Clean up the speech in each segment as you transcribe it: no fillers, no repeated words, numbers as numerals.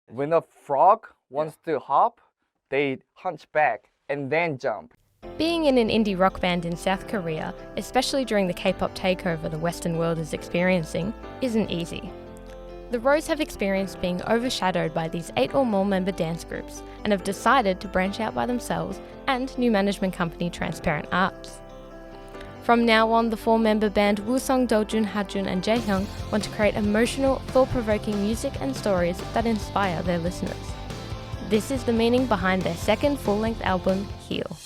When a frog wants to hop, they hunch back and then jump. Being in an indie rock band in South Korea, especially during the K-pop takeover the Western world is experiencing, isn't easy. The Rose have experienced being overshadowed by these 8 or more member dance groups and have decided to branch out by themselves and new management company Transparentarts. From now on, the 4-member band Woosung, Dojoon, Hajoon and Jaehyeong want to create emotional, thought-provoking music and stories that inspire their listeners. This is the meaning behind their second full-length album, Heal.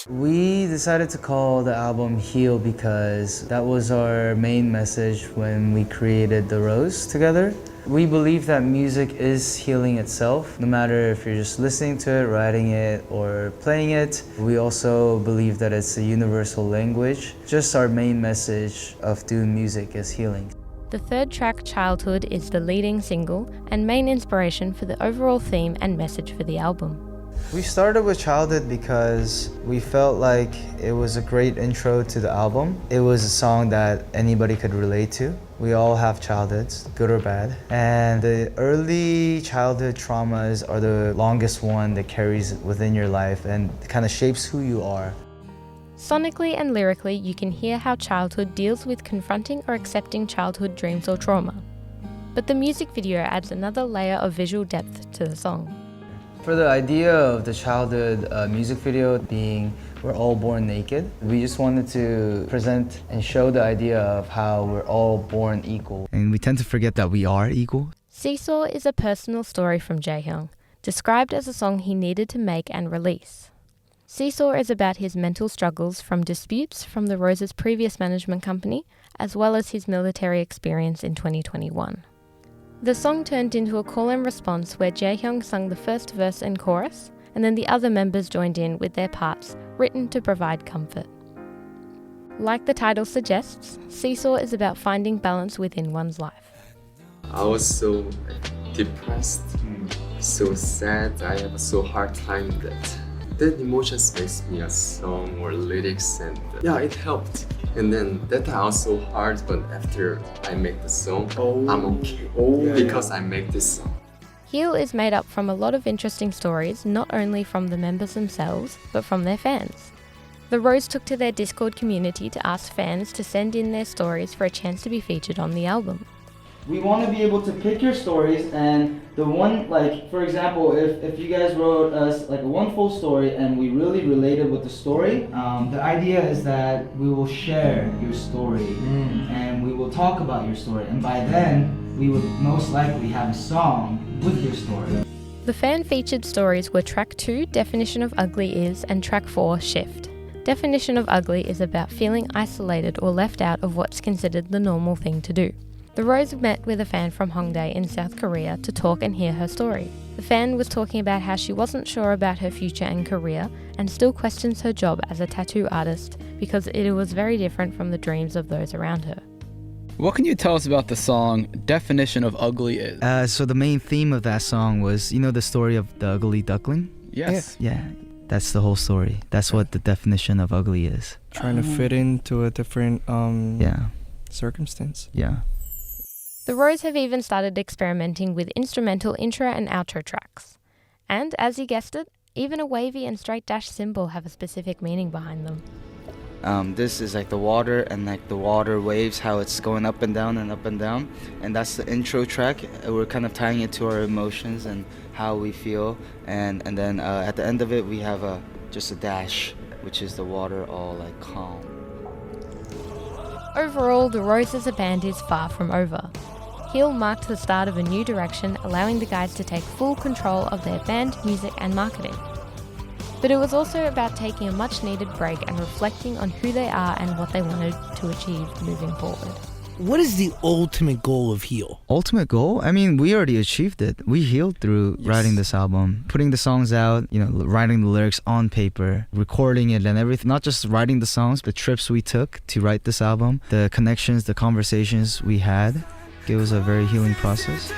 We decided to call the album Heal because that was our main message when we created Therose together. We believe that music is healing itself, no matter if you're just listening to it, writing it, or playing it. We also believe that it's a universal language. Just our main message of doing music is healing. The third track, Childhood, is the leading single and main inspiration for the overall theme and message for the album. We started with Childhood because we felt like it was a great intro to the album. It was a song that anybody could relate to. We all have childhoods, good or bad. And the early childhood traumas are the longest one that carries within your life and kind of shapes who you are. Sonically and lyrically, you can hear how childhood deals with confronting or accepting childhood dreams or trauma. But the music video adds another layer of visual depth to the song. For the idea of the childhood music video being we're all born naked, we just wanted to present and show the idea of how we're all born equal. And we tend to forget that we are equal. Seesaw is a personal story from Jaehyeong, described as a song he needed to make and release. Seesaw is about his mental struggles from disputes from the Rose's previous management company, as well as his military experience in 2021. The song turned into a call and response where Jaehyeong sung the first verse and chorus, and then the other members joined in with their parts, written to provide comfort. Like the title suggests, Seesaw is about finding balance within one's life. I was so depressed, so sad. I have a so hard time that emotions makes me a song or lyrics, and yeah, it helped. And then that time was so hard, but after I make the song, I'm okay because I make this song. Heal is made up from a lot of interesting stories, not only from the members themselves, but from their fans. The Rose took to their Discord community to ask fans to send in their stories for a chance to be featured on the album. We want to be able to pick your stories, and the one, like, for example, if you guys wrote us like a one full story and we really related with the story, the idea is that we will share your story and we will talk about your story, and by then we would most likely have a song with your story. The fan-featured stories were track 2, Definition of Ugly Is, and track 4, Shift. Definition of Ugly is about feeling isolated or left out of what's considered the normal thing to do. The Rose met with a fan from Hongdae in South Korea to talk and hear her story. The fan was talking about how she wasn't sure about her future and career and still questions her job as a tattoo artist because it was very different from the dreams of those around her. What can you tell us about the song Definition of Ugly Is? So the main theme of that song was, you know, the story of the ugly duckling? Yes. Yeah, that's the whole story. That's what the definition of ugly is. Trying to fit into a different circumstance. Yeah. The Rose have even started experimenting with instrumental intro and outro tracks. And, as you guessed it, even a wavy and straight dash symbol have a specific meaning behind them. This is like the water and like the water waves, how it's going up and down and up and down. And that's the intro track. We're kind of tying it to our emotions and how we feel. And then at the end of it, we have just a dash, which is the water all like calm. Overall, the Rose as a band is far from over. Heal marked the start of a new direction, allowing the guys to take full control of their band, music and marketing. But it was also about taking a much needed break and reflecting on who they are and what they wanted to achieve moving forward. What is the ultimate goal of Heal? Ultimate goal? I mean, we already achieved it. We healed through writing this album, putting the songs out, you know, writing the lyrics on paper, recording it and everything. Not just writing the songs, the trips we took to write this album, the connections, the conversations we had. It was a very healing process.